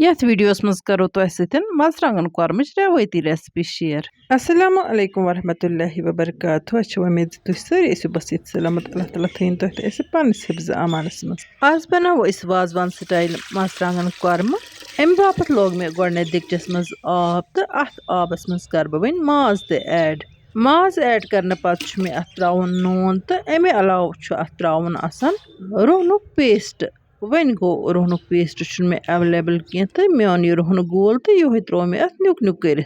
यथ वीडियोस मज करो तो मर्चंगन कॉर्मच रवायती रेसिपी शेयर। अस्सलामु अलैकुम वरहमतुल्लाहि वबरकातुहू। उम्मीद तुम सारी बस ये सलामत अल्लाह ताला थीन तुह पन्नस हिफ्ज़ अमानस मज। आज बनावो वाजवान स्टाइल मर्चंगन कॉर्म। अम बापत लोग मे गोडने दिकचस मज आब तो अत आबस मज कर बह माज ते ऐड। माज ऐड करने पत मे अत त्राउन नून तो अमे अलाव अत त्राउन रुहनुक पेस्ट। वन गो रुहनुक पेस्ट मे अवेलेबल कह तो मे ओन यह रुहन गोल तो यो त्रो मे अत न्युक न्युक कर।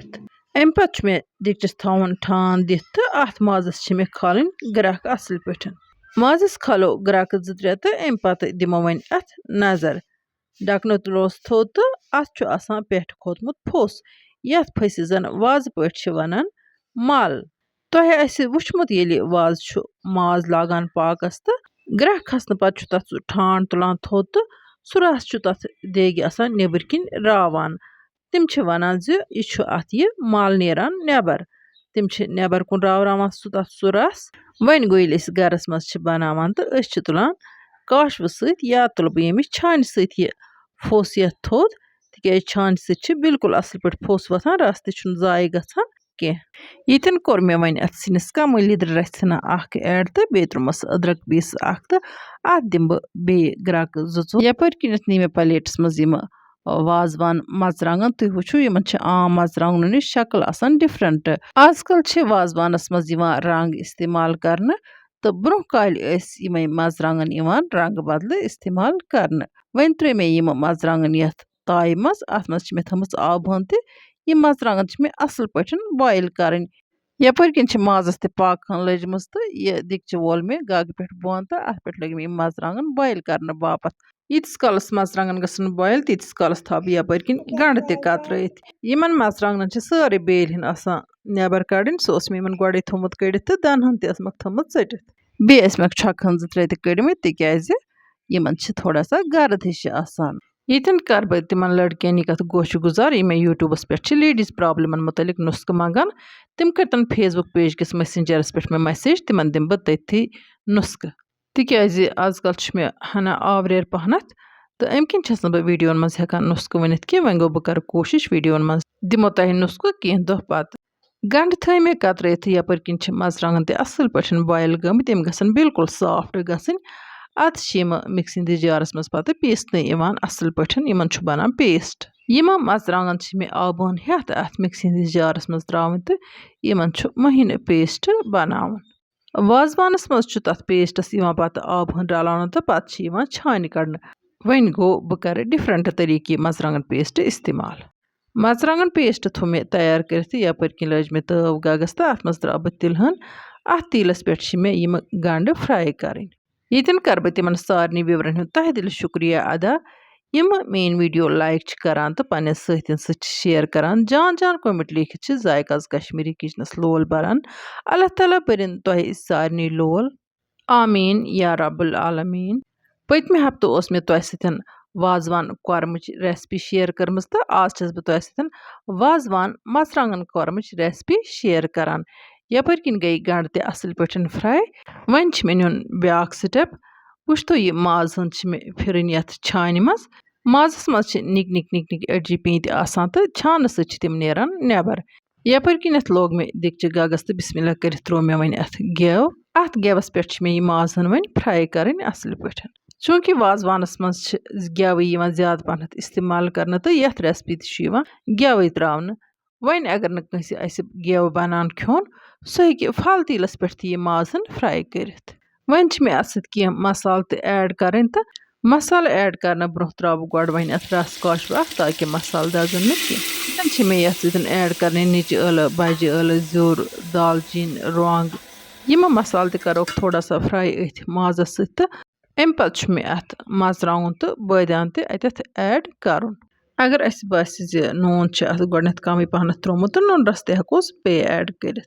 अम पे मे दिकचस थवन ठान दिथ तो अत माजस मे खालन ग्रक असल पे। माजस खालो ग्रक जो त्रे तो अम पे दिमो वन अत नजर। ढकन तुलोस थोद तो अत पे खोतमुत फोस यथ फसिस जन वाज पे वनान मल। तह वुचमुत ये वाज माज लागान पाकस तो ग्रह खसन पे तथ ठान तुलान थोद तो सह रस तथ देगी आसान नेबर किन रावान। तिम वनान यह अत यह मल नेरान नेबर। तिम नेबर कुन रावरावान तथ सह रस। वन गो ये गरस मज बनावान तो तुलान काशव सत या तुल बह यमिस छान सत यह फोस यथ थोद तिक छान सत बिल्कुल असल पे फोस वथान रस तुम जाय गसान कह। यन कोर मे वन अत सिनिस कम लिदर रचना अख ऐड तो बे त्रुमस अदरक पीस अख तो अत दिम बे ग्रक जो यपर किन नी मे प्लेटस मज वाजवान मर्चंगन तुम वुचो इन आम मर्चंगन नश शक्ल आसान डिफरेंट। आजकल वाजवानस मज रंग इस्तेमाल करने तो ब्रोह काल यम मर्चंगन रंग बदल इस्तेमाल करने। वन त्रे मे यम मर्चंगन यथ ताय मज अत मज मे थमस आब हन तो यम मर्चंगन मे असल पे बॉयल कर। यपर किन माजस पाकन लजम तो यह दिकच वोल मे गग पे बोन तो अत पे लगे मे मर्चंगन बॉयल करने बापत। यीतिस कालस मर्चंगन गसन बॉयल तीतिस कालस थव बह यपर किन गंड त कतरत। यमन मर्चंगन सारे बेल हन नेबर कड़न सह मे गोड़े थोमुत कड़ित तो दनहन तमक थोमुत चटित। बेक छकन जो त्रे कड़मित तिकाज यमन थोड़ा सा गर्द हिश आसान। यन कर बह तिमन लड़कियन कत गोश गुजार यम यूट्यूबस पे लेडीज प्रॉब्लम मुतलिक नुस्ख मंगान तिम करतन फेसबुक पेज किस मैसेंजरस पे मे मैसेज तिमन दिम बह तथी नुस्ख। तिकाज आजकल मे हना आवरेर पहनत तो अम किन बह वीडियोन मज हेकान नुस्ख वनित कि वन गो बह कर कोशिश वीडियोन मज दिमो तह नुस्ख कह दह पत। गंड थ मे कतरत यपर किन मर्चंगन त असल पे बॉयल गमित यम गसन बिल्कुल सॉफ्ट गसन। अत मिक्सिंग जारस मज पे पीसन असल पे बनान पेस्ट। यम मर्चंगन मे आबन हेत अत मिक्सिंग जारस मज त्रावन तो यमन महीन पेस्ट बनावन। वाजवानस मज तथ पेस्टस पे आब रलान तो पे छान कड़न। वन गो बह कर डिफरेंट तरीके मर्चंगन पेस्ट इस्तेमाल। मर्चंगन पेस्ट थो मे तैयार कर यपर किन लज मे तव गगस तो अत मज त्रा बह तिलहन। अत तिलस पे मे यम गंड फ्राई कर। यन कर बह तिमन सारे व्यूवरन हूँ तह दिल शुक्रिया अदा यम मेन वीडियो लाइक करान तो पन्न सतन शेयर करान जान जान कमेंट लिखित जायकाज कश्मीरी किचनस लोल बरान। अल्लाह ताला बरन तह सारे लोल आमीन या रब्बुल आलमीन। पतमे हफ्त मे तह सतन वाजवान कॉर्मच रेसिपी शेयर करम तो आज बह तह सतन वाजवान मर्चंगन कॉर्मच रेसिपी शेयर करान। यपर किन गई गंड त असल पे फ्राई। वन मे नुन ब्याक स्टेप वुच तो यह माज मे फिरन यथ छान मज माजस मज निक निक निक निक अड़जी पीत आसान तो छान सम नेरान नेबर। यपर किन लोग मे दिकच गगस तो बिस्मिल्लाह कर त्रो मे वन अत गेव। अत गेवस पे मे यह माजन वन फ्राई कर असल पे। चूंकि वाजवानस मज गेवई ज्यादा पहन इस्तेमाल करने तो यथ रेसिपी गेवई त्रावन। वन अगर नस गेव बनान खोन सह हे फल तीलस पे यह माजन फ्राई कर। वन मे अत सह मसाल त ऐड कर तो मसाल ऐड करने ब्रोह त्राव गोड वन अत रस काशव ताकि मसाल दजन न कह। मे ये ऐड कर निच यल बज यल जुर दालचीन रंग यम मसाल त करो थोड़ा सा फ्राई अथ माजस सत। अम पे मे अत मर्चंगन तो बादान तथ ऐड कर। अगर अस बास नून अत गोडन कम पहन त्रोमुत तो नून रस तकोस पे ऐड कर।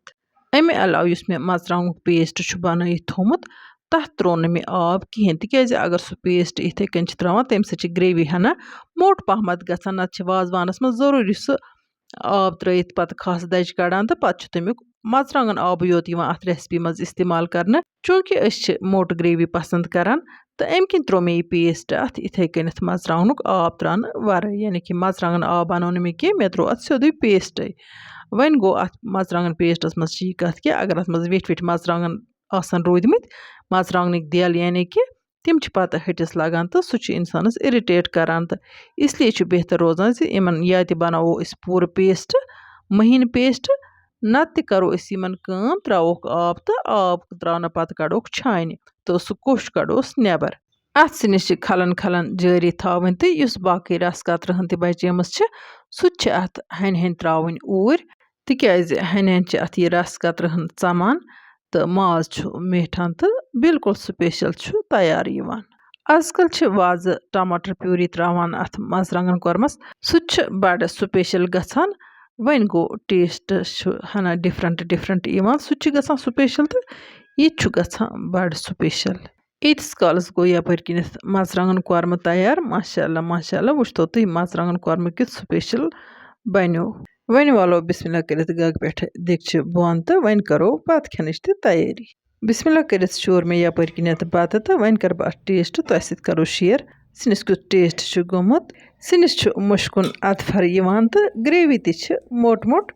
अमे अलाव मे मर्चंगन पेस्ट बनत थोमुत तथ त्रो मे आब कहें तिकाज अगर सह पेस्ट इथे कन त्रावान तम सह ग्रेवी हना मोट पहमत गसान नत वाजवानस मज जरूरी सह आब त्रयित पत खस दज कड़ान तो पे तमिक मर्चंगन आब योत अत रेसिपी मज इस्तेमाल करने। चूंकि मोट ग्रेवी पसंद करान تہٕ اَمہِ کِنۍ تروو مےٚ یہِ پیسٹ اَتھ یِتھَے کٔنٮ۪تھ مرژٕوانٛگنُک آب ترٛاونہٕ وَرٲے یعنی کہِ مرژٕوانٛگن آب بَنوو نہٕ مےٚ کینٛہہ مےٚ تروو اَتھ سیوٚدُے پیسٹَے وۄنۍ گوٚو اَتھ مرژٕوانٛگن پیسٹَس منٛز چھِ یہِ کَتھ کہِ اگر اَتھ منٛز ویٚٹھۍ ویٚٹھۍ مرژٕوانٛگن آسَن روٗدۍمٕتۍ مرژٕوانٛگنٕکۍ دٮ۪ل یعنی کہِ تِم چھِ پَتہٕ ۂٹِس لَگان تہٕ سُہ چھُ اِنسانَس اِرِٹیٹ کَران تہٕ اِسلیے چھُ بہتر روزان زِ یِمَن یا تہِ بَناوو أسۍ پوٗرٕ پیسٹ مٔہیٖنہٕ پیسٹ نَتہٕ تہِ کَرو أسۍ یِمَن کٲم ترٛاووکھ آب تہٕ آب ترٛاونہٕ پَتہٕ کَڑوکھ چھانہِ تہٕ سُہ کوٚش کَڑوس نٮ۪بر اَتھ سِنِس چھِ کھلَن کھلَن جٲری تھاوٕنۍ تہٕ یُس باقٕے رَس قطرٕہن تہِ بچیمٕژ چھِ سُہ تہِ چھِ اَتھ ہَنہِ ہَنہِ ترٛاوٕنۍ اوٗرۍ تِکیٛازِ ہَنہِ ہَنہِ چھِ اَتھ یہِ رَس قطرٕہن ژَمان تہٕ ماز چھُ میٹھان تہٕ بِلکُل سُپیشَل چھُ تیار یِوان آز کل چھِ وازٕ ٹماٹر پیوٗری ترٛاوان اَتھ مرژٕوانٛگن کۄرمَس سُہ تہِ چھُ بَڑٕ سُپیشَل گژھان وۄنۍ گوٚو ٹیسٹ چھُ ہنا ڈِفرَنٹ یِوان سُہ تہِ چھُ گژھان سُپیشَل تہٕ یہِ تہِ چھُ گژھان بَڑٕ سُپیشَل ییٖتِس کالَس گوٚو یَپٲرۍ کِنٮ۪تھ مرژٕوانٛگن کۄرمہٕ تیار ماشاء اللہ وٕچھتو تُہۍ مرژٕوانٛگن کۄرمہٕ کیُتھ سُپیشَل بنیو وۄنۍ والو بِسمِ اللہ کٔرِتھ گَگہٕ پٮ۪ٹھٕ دِگچہِ بۄن تہٕ وۄنۍ کَرو بَتہٕ کھٮ۪نٕچ تہِ تیٲری بِسمِ اللہ کٔرِتھ شور مےٚ یَپٲرۍ کِنٮ۪تھ بَتہٕ تہٕ وۄنۍ کَرٕ بہٕ اَتھ ٹیسٹ تۄہہِ سۭتۍ کَرو شِیر سِنِس کیُتھ ٹیسٹ چھُ گوٚمُت سِنِس چھُ مُشکُن اَدفر یِوان تہٕ گرٛیوی تہِ چھِ موٹ موٹ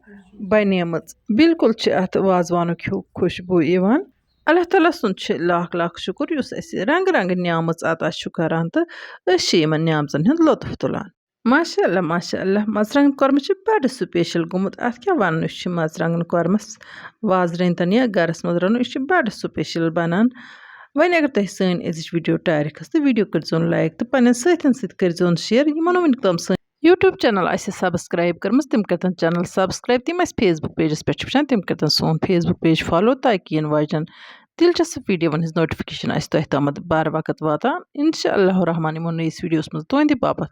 بَنیمٕژ بِلکُل چھِ اَتھ وازوانُک ہیوٗ خوشبوٗ یِوان اللہ تعالیٰ سُنٛد چھِ لاکھ لاکھ شُکُر یُس اَسہِ رنٛگہٕ رنٛگہٕ نعمٕژ عطا چھُ کَران تہٕ أسۍ چھِ یِمن نعمژن ہُنٛد لطف تُلان ماشاء اللہ مرژٕوانٛگن کۄرمہٕ چھِ بَڑٕ سُپیشَل گوٚمُت اَتھ کیٛاہ وَننُے چھُ مرژٕوانٛگن کۄرمَس وازٕ رٔنۍتَن یا گَرَس منٛز رَنو یہِ چھُ بَڑٕ سُپیشَل بَنان وۄنۍ اگر تۄہہِ سٲنۍ أزِچ ویٖڈیو ٹارِ کھٔژ تہٕ ویٖڈیو کٔرۍزیون لایک تہٕ پنٛنٮ۪ن سۭتٮ۪ن سۭتۍ کٔرۍزیون شِیر یِمن وٕنیُک تام سٲنۍ یوٗٹیوٗب چَنَل آسہِ سبسکرایب کٔرمٕژ تِم کٔرۍتَن چَنَل سبسکرایب تِم اَسہِ فیس بُک پیجَس پٮ۪ٹھ چھِ وٕچھان تِم کٔرۍتَن سون فیس بُک پیج فالو تاکہِ یِنہٕ واجٮ۪ن دِلچسپ ویٖڈیووَن ہٕنٛز نوٹِفِکیشَن آسہِ تۄہہِ تامَتھ بار وقت واتان اِنشاء اللہ الرحمٰن یِمو نٔیِس ویٖڈیوَس منٛز تُہنٛدِ باپتھ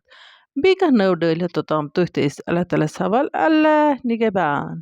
بیٚیہِ کانٛہہ نٔو ڈٲلۍ توٚتام تُہۍ تہِ ٲسۍ اللہ تعالیٰ ہَس حوال اللہ نِگہبان